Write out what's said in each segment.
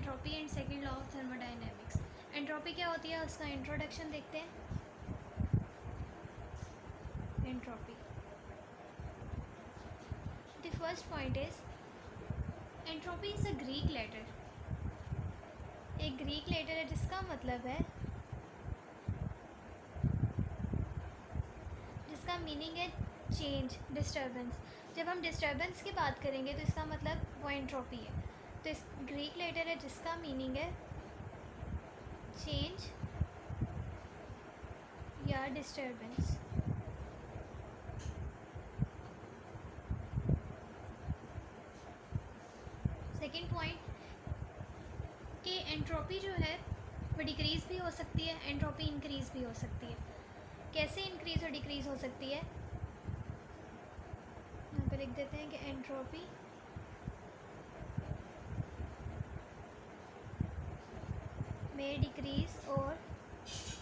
Entropy and second law of thermodynamics. Entropy क्या होती है उसका इंट्रोडक्शन देखते हैं। Entropy, the first point is entropy is a Greek letter. एक ग्रीक लेटर है जिसका मतलब है, जिसका मीनिंग है चेंज, डिस्टर्बेंस। जब हम डिस्टर्बेंस की बात करेंगे तो इसका मतलब वो एंट्रोपी है। तो इस ग्रीक लेटर है जिसका मीनिंग है चेंज या डिस्टर्बेंस। सेकेंड पॉइंट कि एंट्रोपी जो है वो डिक्रीज़ भी हो सकती है, एंट्रोपी इंक्रीज़ भी हो सकती है। कैसे इंक्रीज़ और डिक्रीज़ हो सकती है, यहाँ पे लिख देते हैं कि एंट्रोपी में डिक्रीज़ और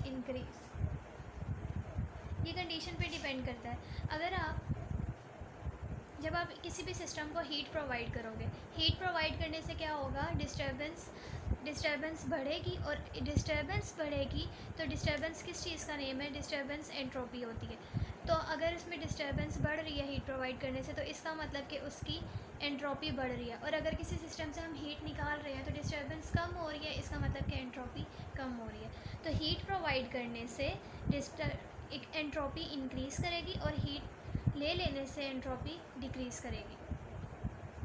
इंक्रीज़, ये कंडीशन पे डिपेंड करता है। अगर आप जब आप किसी भी सिस्टम को हीट प्रोवाइड करोगे, हीट प्रोवाइड करने से क्या होगा, डिस्टर्बेंस बढ़ेगी, और डिस्टर्बेंस बढ़ेगी तो डिस्टर्बेंस किस चीज़ का नेम है, डिस्टर्बेंस एंट्रोपी होती है। तो अगर इसमें डिस्टर्बेंस बढ़ रही है हीट प्रोवाइड करने से, तो इसका मतलब कि उसकी एंट्रोपी बढ़ रही है। और अगर किसी सिस्टम से हम हीट निकाल रहे हैं तो डिस्टर्बेंस कम हो रही है, इसका मतलब कि एंट्रोपी कम हो रही है। तो हीट प्रोवाइड करने से एंट्रोपी इंक्रीज़ करेगी और हीट ले लेने से एंट्रोपी डिक्रीज़ करेगी।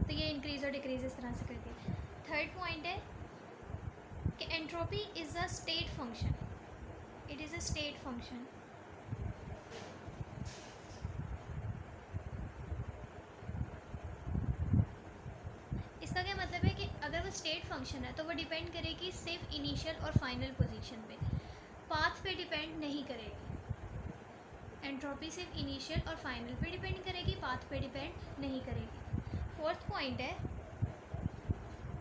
तो ये इंक्रीज़ और डिक्रीज़ इस तरह से करती है। थर्ड पॉइंट है कि entropy is a state function, it is a state function. इसका क्या मतलब है कि अगर वो स्टेट फंक्शन है तो वो डिपेंड करेगी सिर्फ इनिशियल और फाइनल पोजीशन पे, पाथ पे डिपेंड नहीं करेगी। एंट्रोपी सिर्फ इनिशियल और फाइनल पे डिपेंड करेगी, पाथ पे डिपेंड नहीं करेगी। फोर्थ पॉइंट है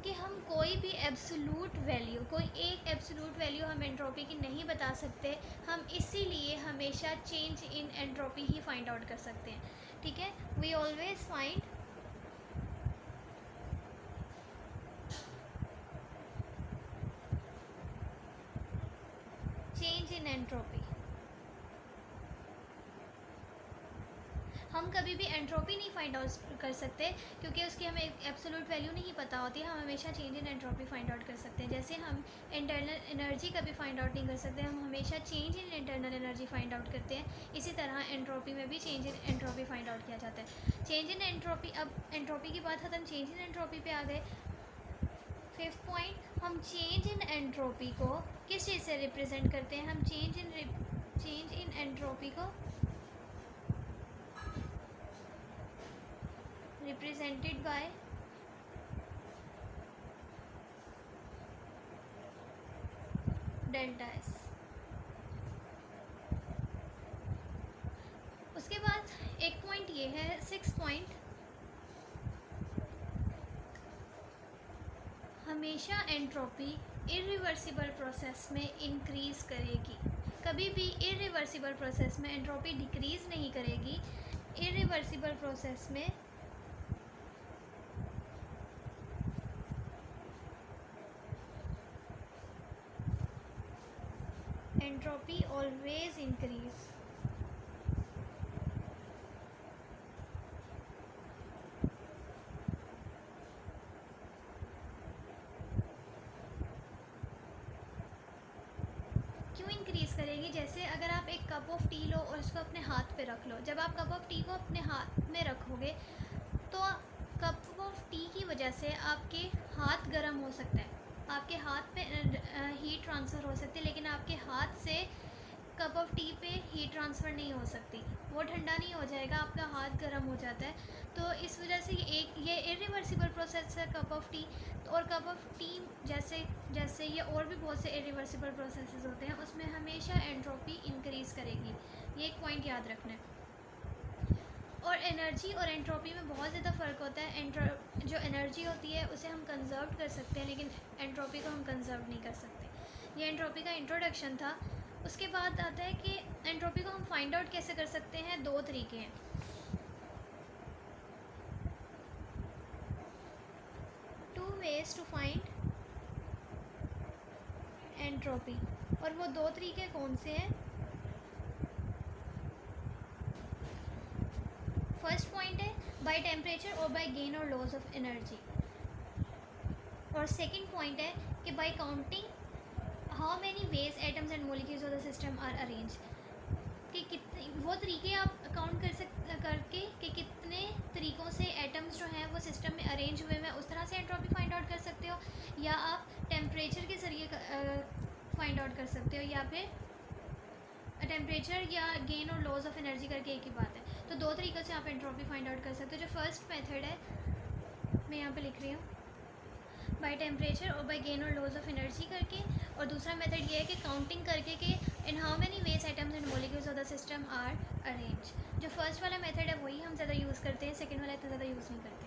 कि हम कोई भी एब्सोलूट वैल्यू, कोई एक एब्सोलूट वैल्यू हम एंट्रोपी की नहीं बता सकते। हम इसीलिए हमेशा चेंज इन एंट्रोपी ही फाइंड आउट कर सकते हैं। ठीक है, we always find change in entropy. हम कभी भी एंट्रोपी नहीं फाइंड आउट कर सकते क्योंकि उसकी हमें एब्सोलूट वैल्यू नहीं पता होती है। हम हमेशा change in entropy find out कर सकते हैं। जैसे हम इंटरनल एनर्जी कभी फाइंड आउट नहीं कर सकते, हम हमेशा change in internal energy find out करते हैं। इसी तरह एंट्रोपी में भी change in entropy find out किया जाता है। चेंज इन एंट्रोपी, अब एंट्रोपी की बात खत्म, चेंज इन एंट्रोपी पे आ गए। फिफ्थ पॉइंट, हम चेंज इन एंट्रोपी को किस चीज़ से रिप्रेजेंट करते हैं, हम चेंज इन एंट्रोपी को represented by डेल्टा एस। उसके बाद एक पॉइंट ये है, सिक्स पॉइंट, हमेशा एंट्रोपी इरिवर्सिबल प्रोसेस में इंक्रीज़ करेगी, कभी भी इरिवर्सिबल प्रोसेस में एंट्रोपी डिक्रीज़ नहीं करेगी। इरिवर्सिबल प्रोसेस में एंट्रोपी ऑलवेज इंक्रीज। क्यों इंक्रीज़ करेगी, जैसे अगर आप एक कप ऑफ टी लो और उसको अपने हाथ पे रख लो, जब आप कप ऑफ टी को अपने हाथ में रखोगे तो कप ऑफ टी की वजह से आपके हाथ गर्म हो सकता है, आपके हाथ पे हीट ट्रांसफ़र हो सकती है, लेकिन आपके हाथ से कप ऑफ टी पे हीट ट्रांसफ़र नहीं हो सकती, वो ठंडा नहीं हो जाएगा, आपका हाथ गर्म हो जाता है। तो इस वजह से ये इरिवर्सिबल प्रोसेस है कप ऑफ टी। और कप ऑफ टी जैसे ये और भी बहुत से इरिवर्सिबल प्रोसेसेस होते हैं, उसमें हमेशा एंट्रोपी इंक्रीज़ करेगी, ये एक पॉइंट याद रखना है। और एनर्जी और एंट्रोपी में बहुत ज़्यादा फ़र्क होता है। जो एनर्जी होती है उसे हम कंजर्व कर सकते हैं, लेकिन एंट्रोपी को हम कंजर्व नहीं कर सकते। ये एंट्रोपी का इंट्रोडक्शन था। उसके बाद आता है कि एंट्रोपी को हम फाइंड आउट कैसे कर सकते हैं, दो तरीके हैं। Two ways to find entropy. और वो दो तरीके कौन से हैं? फर्स्ट पॉइंट है बाय टेम्परेचर और बाय गेन और लॉस ऑफ एनर्जी। और सेकंड पॉइंट है कि by counting how many ways atoms and molecules of the system are arrange, कि कितने वो तरीके आप काउंट करके कि कितने तरीक़ों से एटम्स जो हैं वो सिस्टम में अरेंज हुए हैं, उस तरह से एंट्रोपी फाइंड आउट कर सकते हो, या आप टेम्परेचर के ज़रिए फाइंड आउट कर सकते हो, या फिर टेम्परेचर या गेन और लॉस ऑफ एनर्जी करके एक ही बात है। तो दो तरीक़ों से आप एंट्रोपी फाइंड आउट कर सकते हो। जो फर्स्ट मेथड है मैं यहाँ पे लिख रही हूँ बाय टेम्परेचर और बाय गेन और लॉस ऑफ एनर्जी करके, और दूसरा मेथड ये है कि काउंटिंग करके कि in how many ways atoms and molecules of the system are arrange. जो फर्स्ट वाला मेथड है वही हम ज़्यादा यूज़ करते हैं, सेकंड वाला इतना ज़्यादा यूज़ नहीं करते।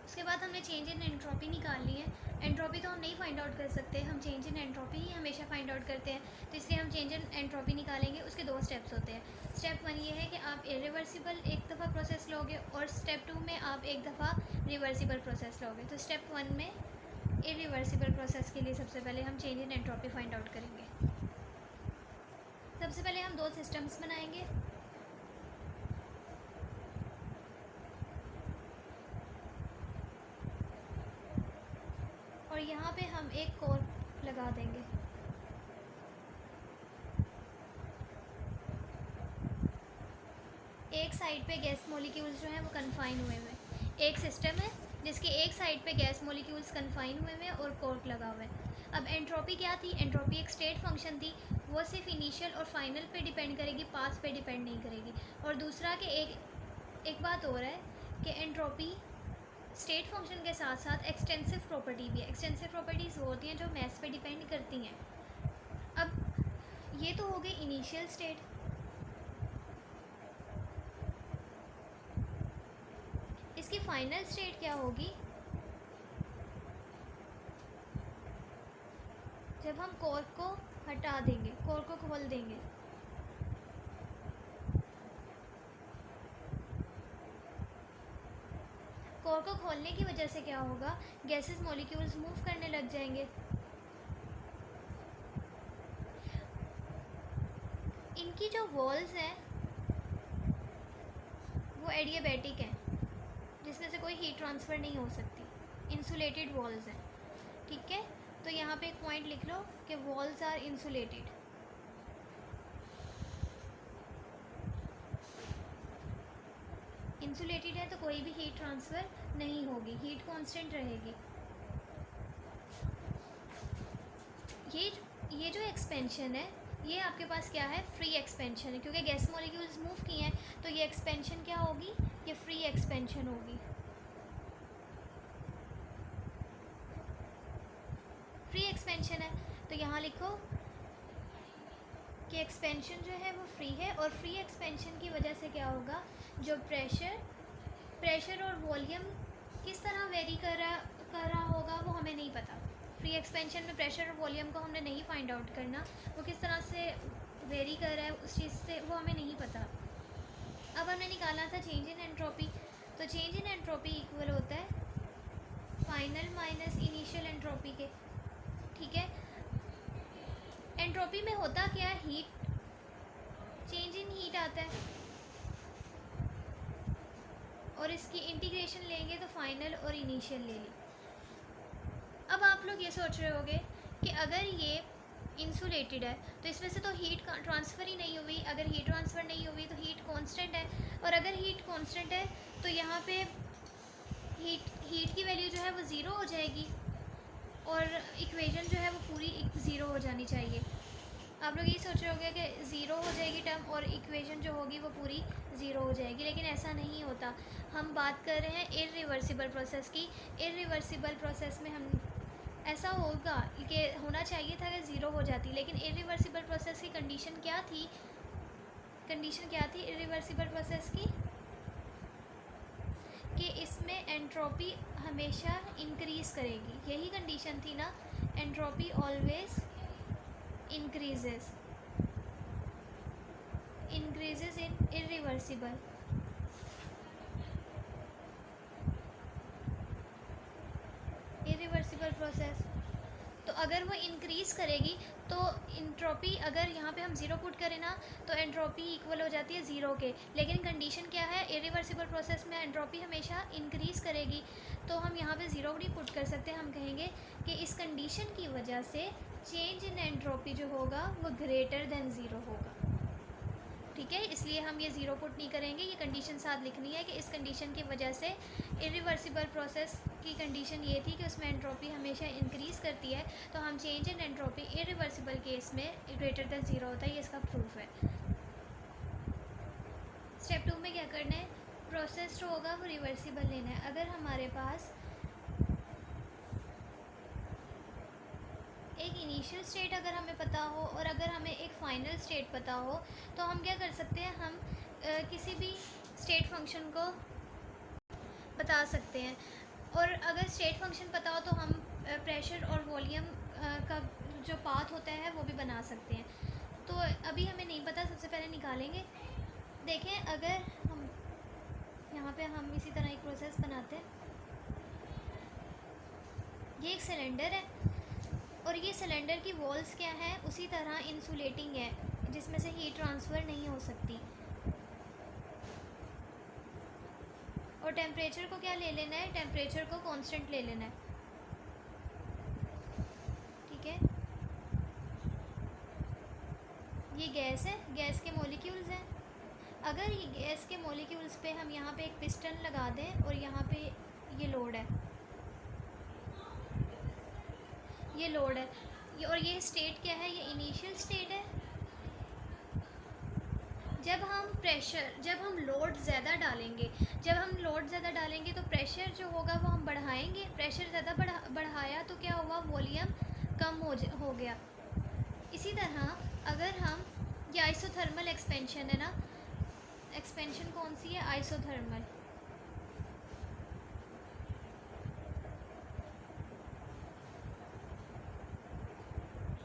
उसके बाद हमने चेंज इन एंट्रोपी निकालनी है। एंट्रोपी तो हम नहीं फाइंड आउट कर सकते, हम चेंज इन एंट्रोपी ही हमेशा फाइंड आउट करते हैं, तो इसलिए हम चेंज इन एंट्रोपी निकालेंगे। उसके दो स्टेप्स होते हैं। स्टेप 1 ये है कि आप इरिवर्सिबल एक दफ़ा प्रोसेस लोगे, और स्टेप 2 में आप एक दफ़ा रिवर्सिबल प्रोसेस लोगे। तो स्टेप 1 में इरिवर्सिबल प्रोसेस के लिए सबसे पहले हम change in entropy find out करेंगे। सबसे पहले हम दो सिस्टम्स बनाएंगे। और यहाँ पे हम एक कोर लगा देंगे। एक साइड पे गैस मॉलिक्यूल्स जो हैं वो कन्फाइन हुए हैं। एक सिस्टम है जिसके एक साइड पे गैस मॉलिक्यूल्स कन्फाइन हुए हैं और कोर्क लगा हुआ है। अब एंट्रोपी क्या थी? एंट्रोपी एक स्टेट फंक्शन थी, वो सिर्फ इनिशियल और फाइनल पे डिपेंड करेगी, पास पे डिपेंड नहीं करेगी। और दूसरा कि एक बात और है कि एंट्रोपी स्टेट फंक्शन के साथ साथ एक्सटेंसिव प्रॉपर्टी भी है। एक्सटेंसिव प्रॉपर्टीज़ वो होती हैं जो मैस पे डिपेंड करती हैं। अब ये तो हो गई इनिशियल स्टेट। इसकी फाइनल स्टेट क्या होगी? जब हम कोर्क को हटा देंगे, कोर्क को खोल देंगे, कोर को खोलने की वजह से क्या होगा? गैसेस मॉलिक्यूल्स मूव करने लग जाएंगे। इनकी जो वॉल्स हैं वो एडियाबैटिक हैं, जिसमें से कोई हीट ट्रांसफ़र नहीं हो सकती। इंसुलेटेड वॉल्स हैं, ठीक है। तो यहाँ पे एक पॉइंट लिख लो कि वॉल्स आर इंसुलेटेड। इंसुलेटेड है तो कोई भी हीट ट्रांसफ़र नहीं होगी, हीट कांस्टेंट रहेगी। ये जो एक्सपेंशन है ये आपके पास क्या है? फ्री एक्सपेंशन है, क्योंकि गैस मॉलिक्यूल्स मूव की हैं तो ये एक्सपेंशन क्या होगी? ये फ्री एक्सपेंशन होगी। फ्री एक्सपेंशन है तो यहाँ लिखो कि एक्सपेंशन जो है वो फ्री है, और फ्री एक्सपेंशन की वजह से क्या होगा? जो प्रेशर और वॉल्यूम किस तरह वेरी कर रहा होगा वो हमें नहीं पता। फ्री एक्सपेंशन में प्रेशर और वॉल्यूम को हमने नहीं फाइंड आउट करना, वो किस तरह से वेरी कर रहा है उस चीज़ से वो हमें नहीं पता। अब हमने निकालना था चेंज इन एंट्रोपी। तो चेंज इन एंट्रोपी इक्वल होता है फाइनल माइनस इनिशियल एंट्रोपी के, ठीक है। एंट्रोपी में होता क्या है? हीट, चेंज इन हीट आता है, और इसकी इंटीग्रेशन लेंगे तो फाइनल और इनिशियल ले ली। अब आप लोग ये सोच रहे होंगे कि अगर ये इंसुलेटेड है तो इसमें से तो हीट ट्रांसफ़र ही नहीं हुई। अगर हीट ट्रांसफ़र नहीं हुई तो हीट कांस्टेंट है, और अगर हीट कांस्टेंट है तो यहाँ पे हीट की वैल्यू जो है वो ज़ीरो हो जाएगी, और इक्वेशन जो है वो पूरी ज़ीरो हो जानी चाहिए। आप लोग ये सोच रहे होंगे कि ज़ीरो हो जाएगी टर्म और इक्वेशन जो होगी वो पूरी ज़ीरो हो जाएगी, लेकिन ऐसा नहीं होता। हम बात कर रहे हैं इरिवर्सिबल प्रोसेस की। इरिवर्सिबल प्रोसेस में हम ऐसा होगा कि होना चाहिए था कि ज़ीरो हो जाती, लेकिन इरिवर्सिबल प्रोसेस की कंडीशन क्या थी? इरिवर्सिबल प्रोसेस की कि इसमें एंट्रोपी हमेशा इंक्रीज़ करेगी। यही कंडीशन थी ना, entropy always increases in irreversible process। तो अगर वो इंक्रीज़ करेगी तो एंट्रोपी, अगर यहाँ पे हम ज़ीरो पुट करें ना तो एंट्रोपी इक्वल हो जाती है ज़ीरो के। लेकिन कंडीशन क्या है, इरिवर्सिबल प्रोसेस में एंट्रोपी हमेशा इंक्रीज़ करेगी। तो हम यहाँ पे ज़ीरो नहीं पुट कर सकते, हम कहेंगे कि इस कंडीशन की वजह से चेंज इन एंट्रोपी जो होगा वो ग्रेटर देन ज़ीरो होगा। ठीक है, इसलिए हम ये ज़ीरो पुट नहीं करेंगे, ये कंडीशन साथ लिखनी है कि इस कंडीशन की वजह से इरिवर्सिबल प्रोसेस की कंडीशन ये थी कि उसमें एंट्रोपी हमेशा इंक्रीज़ करती है, तो हम change in entropy irreversible case में ग्रेटर देन ज़ीरो होता है, ये इसका प्रूफ है। स्टेप 2 में क्या करना है, प्रोसेस जो होगा वो रिवर्सिबल लेना है। अगर हमारे पास एक इनिशियल स्टेट अगर हमें पता हो और अगर हमें एक फ़ाइनल स्टेट पता हो तो हम क्या कर सकते हैं, हम किसी भी स्टेट फंक्शन को बता सकते हैं। और अगर स्टेट फंक्शन पता हो तो हम प्रेशर और वॉल्यूम का जो पाथ होता है वो भी बना सकते हैं। तो अभी हमें नहीं पता, सबसे पहले निकालेंगे। देखें, अगर हम यहाँ पे हम इसी तरह एक प्रोसेस बनाते हैं। ये एक सिलेंडर है और ये सिलेंडर की वॉल्स क्या है, उसी तरह इंसुलेटिंग है जिसमें से हीट ट्रांसफ़र नहीं हो सकती। और टेम्परेचर को क्या ले लेना है, टेम्परेचर को कांस्टेंट ले लेना है। ठीक है, ये गैस है, गैस के मॉलिक्यूल्स हैं। अगर ये गैस के मॉलिक्यूल्स पे हम यहाँ पे एक पिस्टन लगा दें और यहाँ पे ये लोड है, ये लोड है, और ये स्टेट क्या है, ये इनिशियल स्टेट है। जब हम लोड ज़्यादा डालेंगे तो प्रेशर जो होगा वो हम बढ़ाएंगे। प्रेशर ज़्यादा बढ़ाया तो क्या हुआ, वॉल्यूम कम हो गया। इसी तरह अगर हम, ये आइसोथर्मल एक्सपेंशन है ना, एक्सपेंशन कौन सी है, आइसोथर्मल।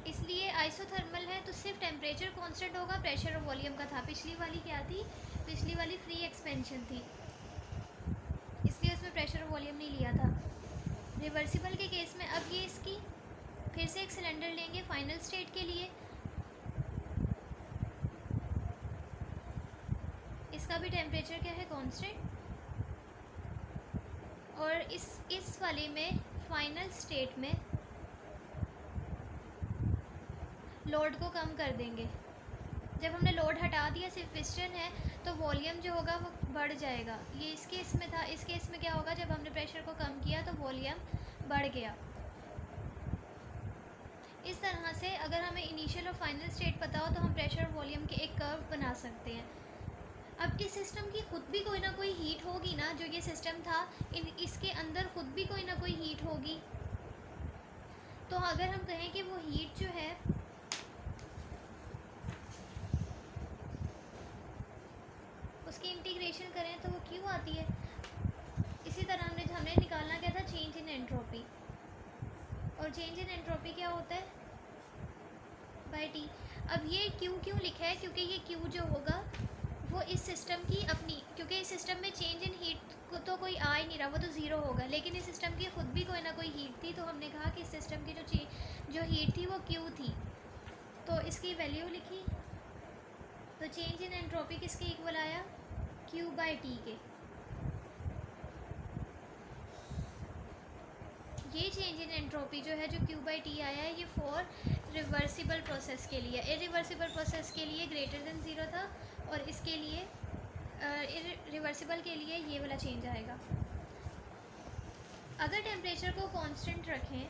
इसलिए आइसोथर्मल है तो सिर्फ टेम्परेचर कांस्टेंट होगा, प्रेशर और वॉल्यूम का था। पिछली वाली क्या थी, पिछली वाली फ्री एक्सपेंशन थी, इसलिए उसमें प्रेशर और वॉल्यूम नहीं लिया था। रिवर्सिबल के केस में अब ये इसकी फिर से एक सिलेंडर लेंगे फाइनल स्टेट के लिए, इसका भी टेम्परेचर क्या है, कांस्टेंट। और इस वाले में फाइनल स्टेट में लोड को कम कर देंगे। जब हमने लोड हटा दिया, सिर्फ पिस्टन है, तो वॉल्यूम जो होगा वो बढ़ जाएगा। ये इस केस में था। इस केस में क्या होगा, जब हमने प्रेशर को कम किया तो वॉल्यूम बढ़ गया। इस तरह से अगर हमें इनिशियल और फाइनल स्टेट पता हो तो हम प्रेशर और वॉल्यूम के एक कर्व बना सकते हैं। अब इस सिस्टम की खुद भी कोई ना कोई हीट होगी ना, जो ये सिस्टम था इसके अंदर खुद भी कोई ना कोई हीट होगी। तो अगर हम कहें कि वो हीट जो है उसकी इंटीग्रेशन करें तो वो क्यों आती है। इसी तरह हमने निकालना क्या था, चेंज इन एंट्रोपी। और चेंज इन एंट्रोपी क्या होता है, बाय टी। अब ये क्यों लिखा है, क्योंकि ये क्यू जो होगा वो इस सिस्टम की अपनी, क्योंकि इस सिस्टम में चेंज इन हीट को तो कोई आ ही नहीं रहा, वो तो ज़ीरो होगा। लेकिन इस सिस्टम की खुद भी कोई ना कोई हीट थी, तो हमने कहा कि इस सिस्टम की जो हीट थी वो क्यू थी, तो इसकी वैल्यू लिखी। तो चेंज इन एंट्रोपी किसके इक्वल आया, क्यू बाय टी के। ये चेंज इन एंट्रोपी जो है, जो क्यू बाई टी आया है, ये फॉर रिवर्सिबल प्रोसेस के लिए। इरिवर्सिबल प्रोसेस के लिए ग्रेटर देन ज़ीरो था, और इसके लिए रिवर्सिबल के लिए ये वाला चेंज आएगा। अगर टेम्परेचर को कांस्टेंट रखें,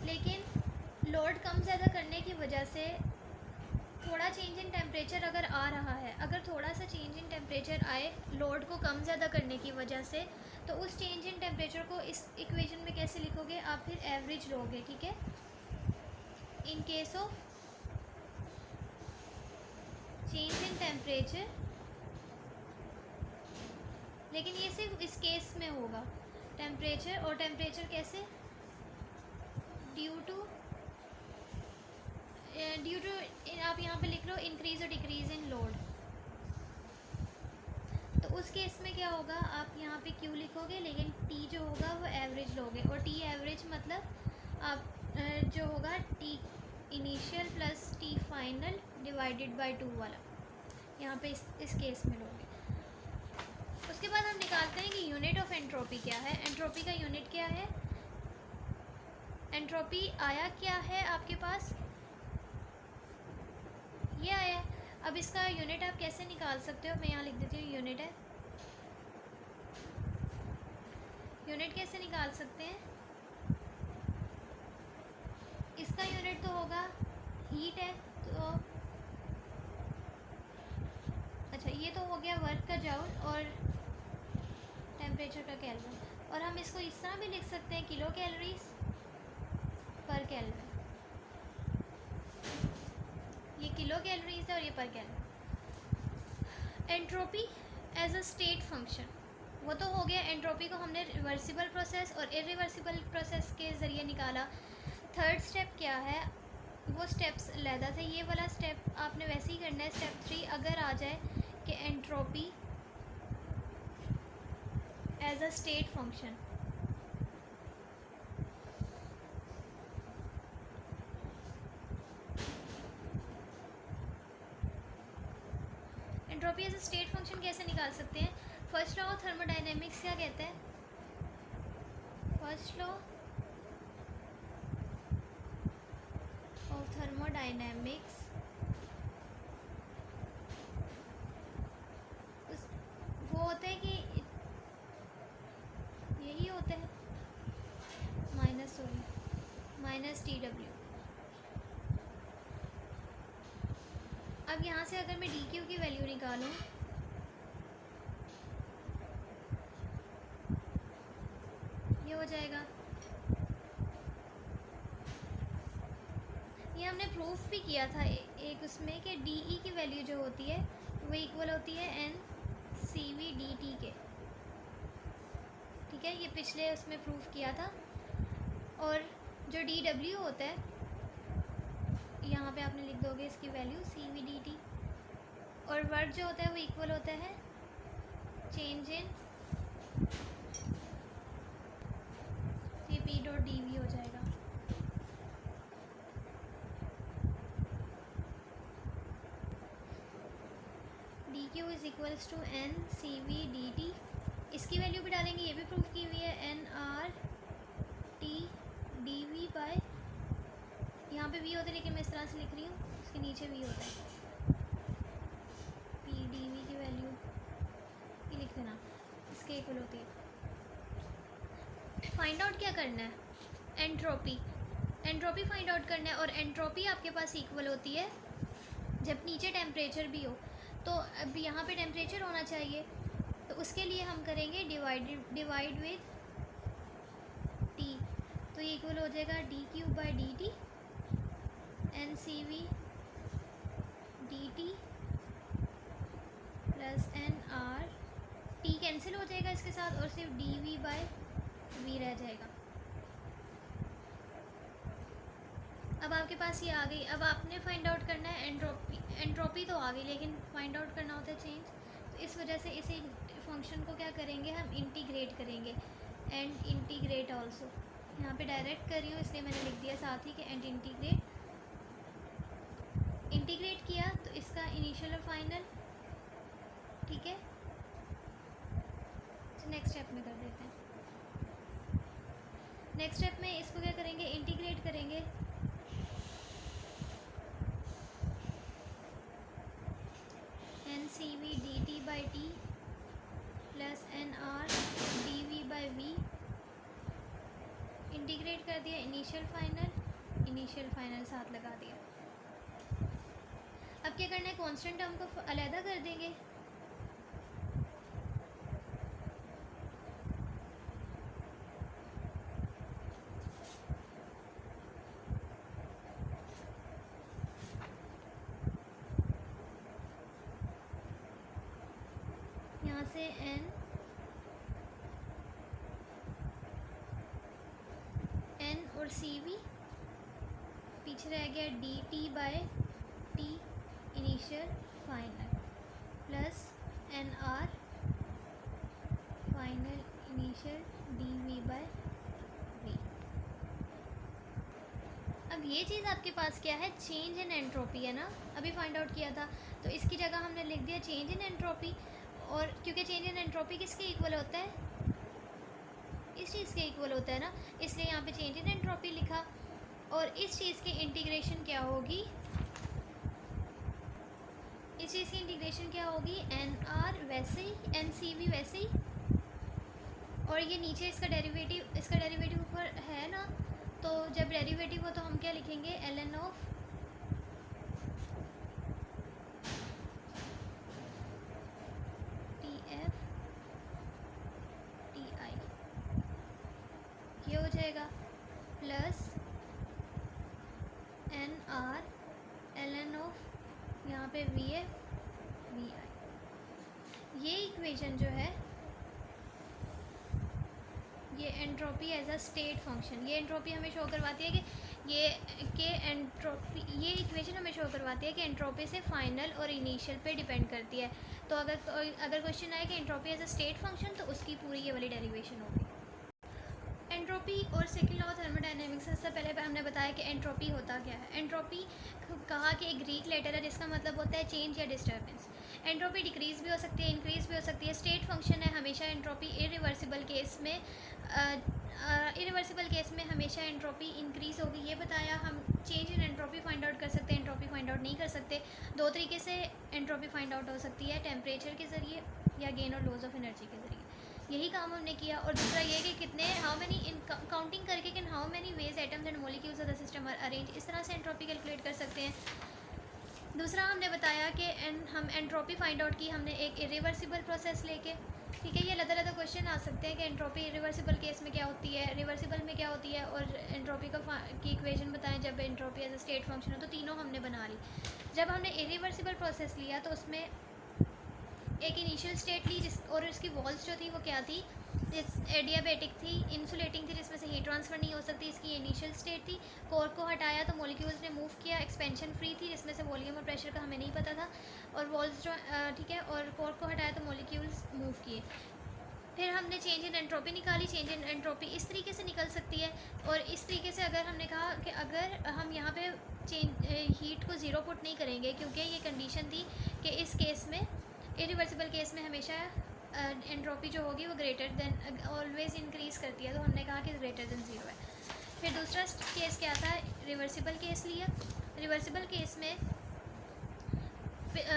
लेकिन लोड कम ज़्यादा करने की वजह से थोड़ा चेंज इन टेम्परेचर अगर आ रहा है, अगर थोड़ा सा चेंज इन टेम्परेचर आए लोड को कम ज़्यादा करने की वजह से, तो उस चेंज इन टेम्परेचर को इस इक्वेशन में कैसे लिखोगे आप, फिर एवरेज लोगे। ठीक है, in case of change in temperature, लेकिन ये सिर्फ इस केस में होगा टेम्परेचर। और टेम्परेचर कैसे, ड्यू टू आप यहाँ पे लिख लो इंक्रीज़ और डिक्रीज़ इन लोड। तो उस केस में क्या होगा, आप यहाँ पे क्यू लिखोगे, लेकिन टी जो होगा वो एवरेज लोगे। और टी एवरेज मतलब आप जो होगा T initial plus T final divided by 2 वाला, यहाँ पे इस केस में लोगे। उसके बाद हम निकालते हैं कि यूनिट ऑफ एंट्रोपी क्या है। एंट्रोपी का यूनिट क्या है, एंट्रोपी आया क्या है आपके पास, ये आया है। अब इसका यूनिट आप कैसे निकाल सकते हो, मैं यहाँ लिख देती हूँ यूनिट है। यूनिट कैसे निकाल सकते हैं, इसका यूनिट तो होगा हीट है, तो अच्छा ये तो हो गया वर्क का जूल और टेम्परेचर का केल्विन, और हम इसको इस तरह भी लिख सकते हैं किलो कैलोरीज पर केल्विन। ये किलो कैलोरीज है और ये per kelvin. Entropy as a state function, वो तो हो गया। एंट्रोपी को हमने रिवर्सिबल प्रोसेस और इरिवर्सिबल प्रोसेस के ज़रिए निकाला। थर्ड स्टेप क्या है, वो स्टेप्स अलहदा थे, ये वाला स्टेप आपने वैसे ही करना है। स्टेप 3 अगर आ जाए कि entropy as a state function, entropy as a state function कैसे निकाल सकते हैं। फर्स्ट लॉ ऑफ थर्मोडायनेमिक्स क्या कहता है, फर्स्ट लॉ ऑफ थर्मोडायनेमिक्स वो होता है कि यही होता है माइनस टी डब्ल्यू। अब यहाँ से अगर मैं डी क्यू की वैल्यू निकालूँ, ये हो जाएगा। ये हमने प्रूफ भी किया था एक उसमें कि डी ई की वैल्यू जो होती है वो इक्वल होती है N C V D T के, ठीक है, ये पिछले उसमें प्रूफ किया था। और जो डी डब्ल्यू होता है, यहाँ पे आपने लिख दोगे इसकी value C V D T, और वर्क जो होता है वो इक्वल होता है change in C P dot D V हो जाएगा। D Q is equals to N C V D T, इसकी वैल्यू भी डालेंगे, ये भी प्रूफ की हुई है, N R T D V by, यहाँ पे वी होता है लेकिन मैं इस तरह से लिख रही हूँ, इसके नीचे वी होता है, पी डी वी की वैल्यू ये लिख देना, इसके इक्वल होती है। फाइंड आउट क्या करना है, एंट्रोपी, एंट्रोपी फाइंड आउट करना है। और एंट्रोपी आपके पास इक्वल होती है जब नीचे टेम्परेचर भी हो, तो अब यहाँ पे टेम्परेचर होना चाहिए, तो उसके लिए हम करेंगे डिवाइड विद टी, तो ये इक्वल हो जाएगा D Q by D T N C V D T plus N R T cancel हो जाएगा इसके साथ और सिर्फ डी वी बाय वी रह जाएगा। अब आपके पास ये आ गई। अब आपने फाइंड आउट करना है एंट्रोपी, एंट्रोपी तो आ गई लेकिन फाइंड आउट करना होता है चेंज, तो इस वजह से इसे फंक्शन को क्या करेंगे हम इंटीग्रेट करेंगे, एंड इंटीग्रेट ऑल्सो, यहाँ पे डायरेक्ट कर रही हूँ इसलिए मैंने लिख दिया साथ ही कि एंड इंटीग्रेट, इंटीग्रेट किया तो इसका इनिशियल और फाइनल, ठीक है। नेक्स्ट स्टेप में कर देते हैं। नेक्स्ट स्टेप में इसको क्या करेंगे, इंटीग्रेट करेंगे, N C V D T by T plus N R D V by V, integrate कर दिया, इनिशियल फाइनल साथ लगा दिया। अब क्या करना है, कांस्टेंट टर्म को अलहदा कर देंगे, यहाँ से एन और सी वी, पीछे रह गया D T by T initial final plus N R final initial D V by V. ये चीज़ आपके पास क्या है, चेंज इन एंट्रोपी है ना, अभी फाइंड आउट किया था। तो इसकी जगह हमने लिख दिया चेंज इन एंट्रोपी, और क्योंकि चेंज इन एंट्रोपी किसके इक्वल होता है, इस चीज़ के इक्वल होता है ना, इसलिए यहाँ पे चेंज इन एंट्रोपी लिखा। और इस चीज़ की इंटीग्रेशन क्या होगी, इस चीज़ की इंटीग्रेशन क्या होगी, एन आर वैसे ही, एन सी भी वैसे ही, और ये नीचे इसका डेरिवेटिव ऊपर है ना, तो जब डेरिवेटिव हो तो हम क्या लिखेंगे, L N of T F T I, ये हो जाएगा plus N R L N of यहाँ पे वी एफ वी आई। ये इक्वेशन जो है, ये entropy as a state function, ये एंट्रोपी हमें शो करवाती है कि ये इक्वेशन हमें शो करवाती है कि एंट्रोपी से फाइनल और इनिशियल पे डिपेंड करती है। तो अगर क्वेश्चन आए कि entropy as a state function, तो उसकी पूरी ये वाली डेरिवेशन होगी। एंट्रोपी और सेकंड लॉ ऑफ थर्मोडायनेमिक्स, सबसे पहले हमने बताया कि एंट्रोपी होता क्या है। एंट्रोपी कहा कि एक ग्रीक लेटर है जिसका मतलब होता है चेंज या डिस्टर्बेंस। एंट्रोपी डिक्रीज़ भी हो सकती है, इंक्रीज़ भी हो सकती है। स्टेट फंक्शन है हमेशा एंट्रोपी, इरिवर्सिबल केस में हमेशा एंट्रोपी इंक्रीज़ होगी, ये बताया। हम change in entropy find out कर सकते हैं, एंट्रोपी फाइंड आउट नहीं कर सकते। दो तरीके से एंट्रोपी फाइंड आउट हो सकती है, टेम्परेचर के ज़रिए या गेन और लॉस ऑफ एनर्जी के ज़रिए। यही काम हमने किया। और दूसरा ये कि कितने, हाउ मेनी, इन काउंटिंग करके कि how many ways atoms and molecules of the system are arrange, इस तरह से एंट्रोपी कैलकुलेट कर सकते हैं। दूसरा हमने बताया कि हम एंट्रोपी फाइंड आउट की हमने एक इरिवर्सिबल प्रोसेस लेके, ठीक है। ये अलग अलग क्वेश्चन आ सकते हैं कि एंट्रोपी इरिवर्सिबल केस में क्या होती है, रिवर्सिबल में क्या होती है, और एंट्रोपी की इक्वेशन बताएं जब entropy as a state function हो। तो तीनों हमने बना ली। जब हमने इरिवर्सिबल प्रोसेस लिया तो उसमें एक इनिशियल स्टेट ली और उसकी वॉल्स जो थी वो क्या थी, एडियाबेटिक थी, इंसुलेटिंग थी, जिसमें से हीट ट्रांसफ़र नहीं हो सकती, इसकी इनिशियल स्टेट थी। कोर को हटाया तो मॉलिक्यूल्स ने मूव किया, एक्सपेंशन फ्री थी, जिसमें से वॉल्यूम और प्रेशर का हमें नहीं पता था, और वॉल्स जो ठीक है, और कोर को हटाया तो मॉलिक्यूल्स मूव किए। फिर हमने चेंज इन एंट्रोपी निकाली। चेंज इन एंट्रोपी इस तरीके से निकल सकती है, और इस तरीके से अगर हमने कहा कि अगर हम यहाँ पे हीट को ज़ीरो पुट नहीं करेंगे, क्योंकि ये कंडीशन थी कि इस केस में, इरिवर्सिबल केस में हमेशा एंट्रोपी जो होगी वो ग्रेटर देन, ऑलवेज़ इंक्रीज़ करती है, तो हमने कहा कि ग्रेटर देन ज़ीरो है। फिर दूसरा केस क्या था, रिवर्सिबल केस लिया। रिवर्सिबल केस में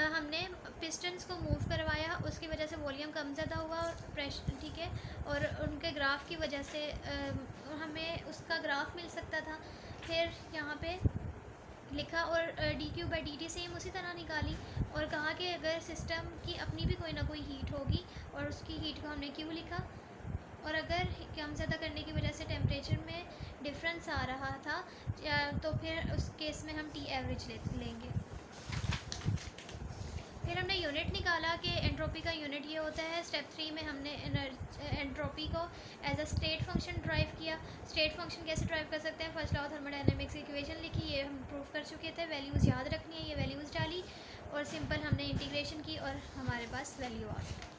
हमने पिस्टन्स को मूव करवाया, उसकी वजह से वॉल्यूम कम ज़्यादा हुआ और प्रेशर, ठीक है, और उनके ग्राफ की वजह से हमें उसका ग्राफ मिल सकता था। फिर यहाँ पे लिखा और D Q by D T same उसी तरह निकाली, और कहा कि अगर सिस्टम की अपनी भी कोई ना कोई हीट होगी, और उसकी हीट को हमने क्यू लिखा, और अगर कम ज़्यादा करने की वजह से टेम्परेचर में डिफरेंस आ रहा था, तो फिर उस केस में हम टी एवरेज लेंगे। फिर हमने यूनिट निकाला कि एंट्रोपी का यूनिट ये होता है। स्टेप 3 में हमने एंट्रोपी को as a state function drive किया। स्टेट फंक्शन कैसे ड्राइव कर सकते हैं, फर्स्ट लॉ ऑफ थर्मोडायनेमिक्स की इक्वेशन लिखी, ये हम प्रूव कर चुके थे। वैल्यूज़ याद रखनी है, ये वैल्यूज़ डाली और सिंपल हमने इंटीग्रेशन की और हमारे पास वैल्यू आ गई।